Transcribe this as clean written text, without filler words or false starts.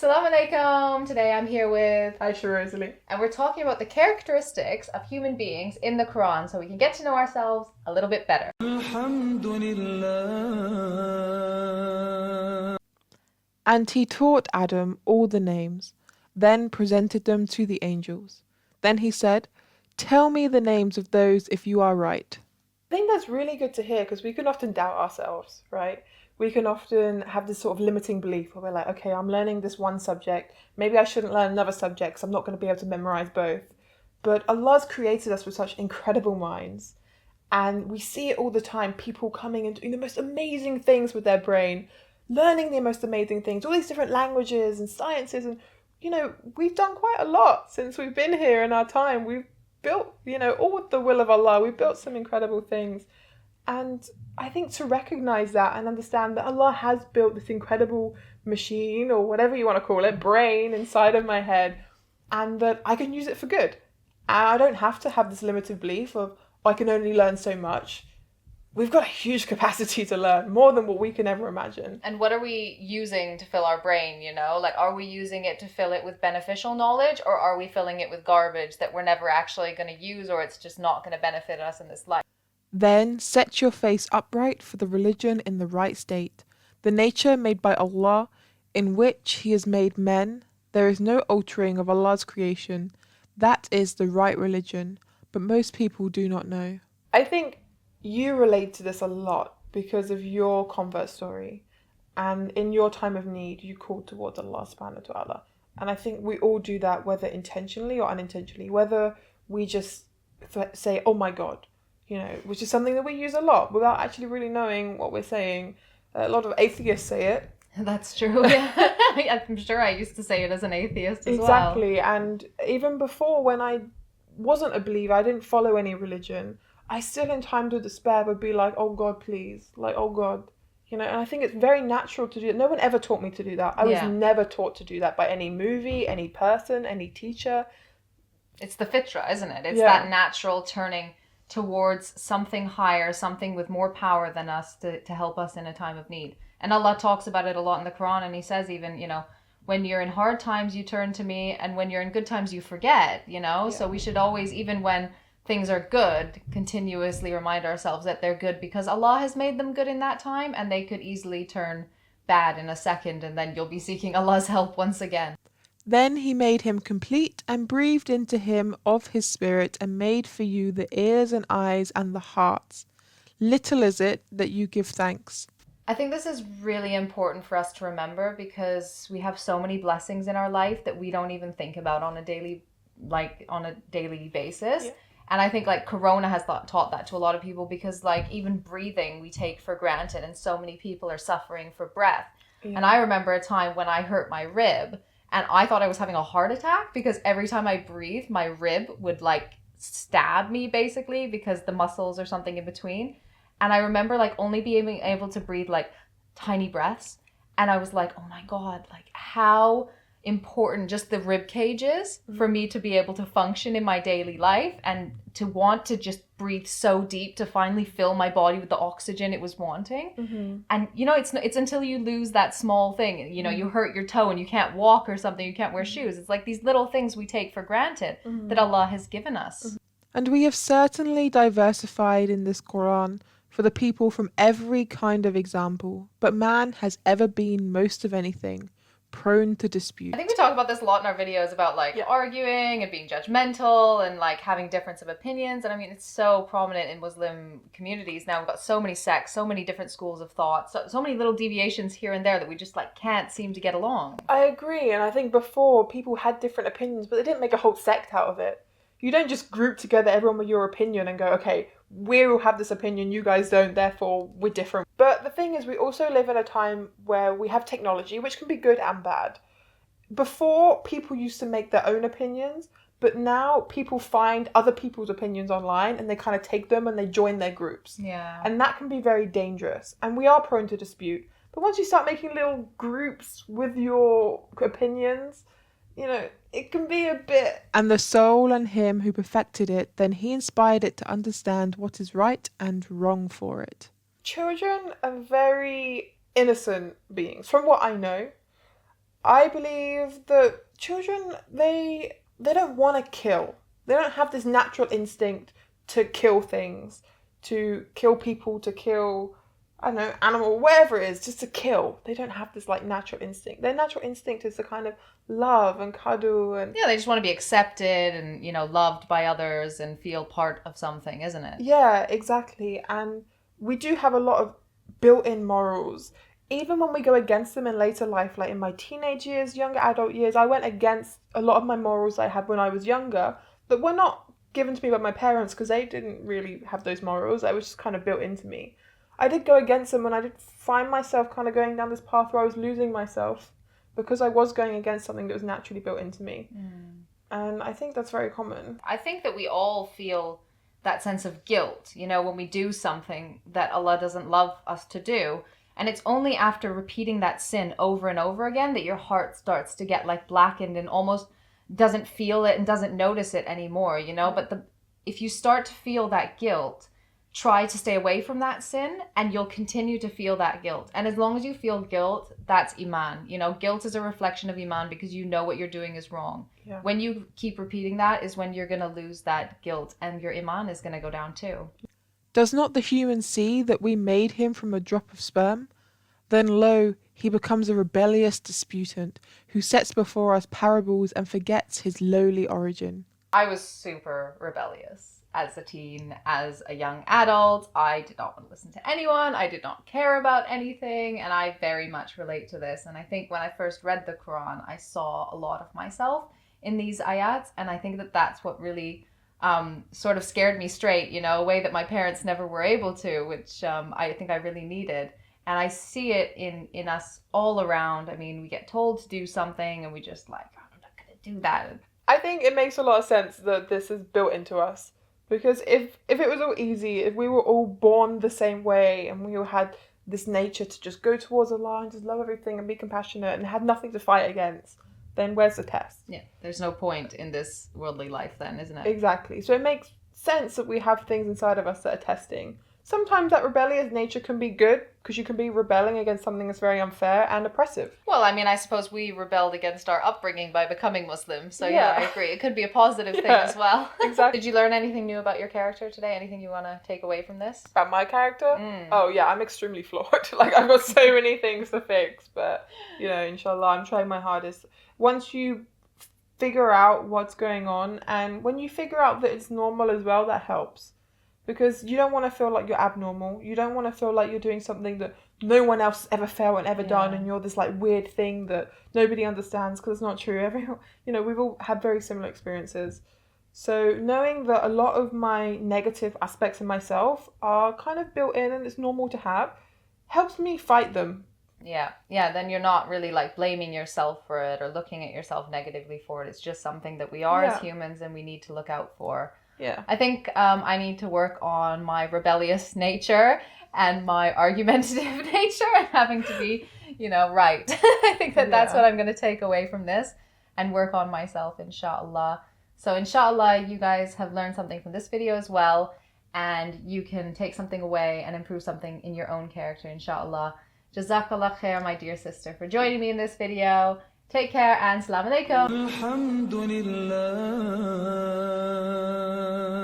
Assalamu alaikum. Today I'm here with Aisha Rosalie. and we're talking about the characteristics of human beings in the Quran so we can get to know ourselves a little bit better. And he taught Adam all the names, then presented them to the angels. Then he said, "Tell me the names of those if you are right." I think that's really good to hear because we can often doubt ourselves, right? We can often have this sort of limiting belief where we're like, okay, I'm learning this one subject. Maybe I shouldn't learn another subject because I'm not going to be able to memorize both. But Allah's created us with such incredible minds. And we see it all the time, people coming and doing the most amazing things with their brain, learning the most amazing things, all these different languages and sciences. And, we've done quite a lot since we've been here in our time. We've built, all with the will of Allah, we've built some incredible things. And I think to recognize that and understand that Allah has built this incredible machine, or whatever you want to call it, brain inside of my head, and that I can use it for good. And I don't have to have this limited belief of, I can only learn so much. We've got a huge capacity to learn, more than what we can ever imagine. And what are we using to fill our brain, Like, are we using it to fill it with beneficial knowledge, or are we filling it with garbage that we're never actually going to use, or it's just not going to benefit us in this life? Then set your face upright for the religion in the right state, the nature made by Allah, in which He has made men. There is no altering of Allah's creation. That is the right religion, but most people do not know. I think you relate to this a lot because of your convert story. And in your time of need, you called towards Allah subhanahu wa ta'ala. And I think we all do that, whether intentionally or unintentionally, whether we just say, oh my God, which is something that we use a lot without actually really knowing what we're saying. A lot of atheists say it. That's true. Yeah. I'm sure I used to say it as an atheist as well. Exactly. And even before, when I wasn't a believer, I didn't follow any religion, I still in times of despair would be like, oh God, please. Like, oh God. And I think it's very natural to do it. No one ever taught me to do that. I was never taught to do that by any movie, any person, any teacher. It's the fitra, isn't it? It's that natural turning towards something higher, something with more power than us to help us in a time of need. And Allah talks about it a lot in the Quran, and He says even, when you're in hard times, you turn to me, and when you're in good times, you forget, So we should always, even when things are good, continuously remind ourselves that they're good because Allah has made them good in that time, and they could easily turn bad in a second, and then you'll be seeking Allah's help once again. Then He made him complete and breathed into him of His Spirit and made for you the ears and eyes and the hearts. Little is it that you give thanks. I think this is really important for us to remember because we have so many blessings in our life that we don't even think about on a daily basis. Yeah. And I think Corona has taught that to a lot of people because even breathing we take for granted, and so many people are suffering for breath. Yeah. And I remember a time when I hurt my rib and I thought I was having a heart attack because every time I breathed, my rib would stab me basically because the muscles or something in between. And I remember only being able to breathe tiny breaths. And I was like, oh my God, how important just the rib cage is for me to be able to function in my daily life and to want to just breathe so deep to finally fill my body with the oxygen it was wanting. Mm-hmm. And it's until you lose that small thing, you hurt your toe and you can't walk or something, you can't wear shoes. It's these little things we take for granted that Allah has given us. Mm-hmm. And we have certainly diversified in this Quran for the people from every kind of example, but man has ever been most of anything prone to dispute. I think we talk about this a lot in our videos about arguing and being judgmental and having difference of opinions. And I mean, it's so prominent in Muslim communities now. We've got so many sects, so many different schools of thought, so many little deviations here and there that we just can't seem to get along. I agree. And I think before people had different opinions, but they didn't make a whole sect out of it. You don't just group together everyone with your opinion and go, okay, we all have this opinion, you guys don't, therefore we're different. But the thing is, we also live in a time where we have technology, which can be good and bad. Before, people used to make their own opinions, but now people find other people's opinions online and they kind of take them and they join their groups. Yeah. And that can be very dangerous. And we are prone to dispute. But once you start making little groups with your opinions, it can be a bit. And the soul and Him who perfected it, then He inspired it to understand what is right and wrong for it. Children are very innocent beings, from what I know. I believe that children, they don't want to kill. They don't have this natural instinct to kill things, to kill people, to kill, I don't know, animal, whatever it is, just to kill. They don't have this like natural instinct. Their natural instinct is to kind of love and cuddle and... Yeah, they just want to be accepted and, loved by others and feel part of something, isn't it? Yeah, exactly. And we do have a lot of built-in morals. Even when we go against them in later life, like in my teenage years, younger adult years, I went against a lot of my morals I had when I was younger that were not given to me by my parents because they didn't really have those morals. They were just kind of built into me. I did go against them when I did find myself kind of going down this path where I was losing myself because I was going against something that was naturally built into me. And I think that's very common. I think that we all feel that sense of guilt, when we do something that Allah doesn't love us to do. And it's only after repeating that sin over and over again that your heart starts to get like blackened and almost doesn't feel it and doesn't notice it anymore, But if you start to feel that guilt, try to stay away from that sin and you'll continue to feel that guilt. And as long as you feel guilt, that's Iman. Guilt is a reflection of Iman because you know what you're doing is wrong. Yeah. When you keep repeating that is when you're going to lose that guilt and your Iman is going to go down too. Does not the human see that we made him from a drop of sperm? Then lo, he becomes a rebellious disputant who sets before us parables and forgets his lowly origin. I was super rebellious as a teen, as a young adult. I did not want to listen to anyone. I did not care about anything. And I very much relate to this. And I think when I first read the Quran, I saw a lot of myself in these ayats. And I think that that's what really sort of scared me straight, a way that my parents never were able to, which I think I really needed. And I see it in us all around. I mean, we get told to do something and we just like, oh, I'm not going to do that. I think it makes a lot of sense that this is built into us. Because if it was all easy, if we were all born the same way and we all had this nature to just go towards Allah and just love everything and be compassionate and had nothing to fight against, then where's the test? Yeah, there's no point in this worldly life then, isn't it? Exactly. So it makes sense that we have things inside of us that are testing. Sometimes that rebellious nature can be good because you can be rebelling against something that's very unfair and oppressive. Well, I mean, I suppose we rebelled against our upbringing by becoming Muslim. So yeah, I agree. It could be a positive thing as well. Exactly. Did you learn anything new about your character today? Anything you want to take away from this? About my character? Oh yeah, I'm extremely flawed. Like I've got so many things to fix, but inshallah, I'm trying my hardest. Once you figure out what's going on and when you figure out that it's normal as well, that helps. Because you don't want to feel like you're abnormal. You don't want to feel like you're doing something that no one else has ever felt and ever done, and you're this like weird thing that nobody understands because it's not true. Everyone, we've all had very similar experiences. So knowing that a lot of my negative aspects of myself are kind of built in and it's normal to have, helps me fight them. Yeah, then you're not really like blaming yourself for it or looking at yourself negatively for it. It's just something that we are as humans and we need to look out for. Yeah. I think I need to work on my rebellious nature and my argumentative nature and having to be, right. I think that's what I'm going to take away from this and work on myself, inshallah. So inshallah, you guys have learned something from this video as well, and you can take something away and improve something in your own character, inshallah. Jazakallah khair, my dear sister, for joining me in this video. Take care and Assalamu alaikum.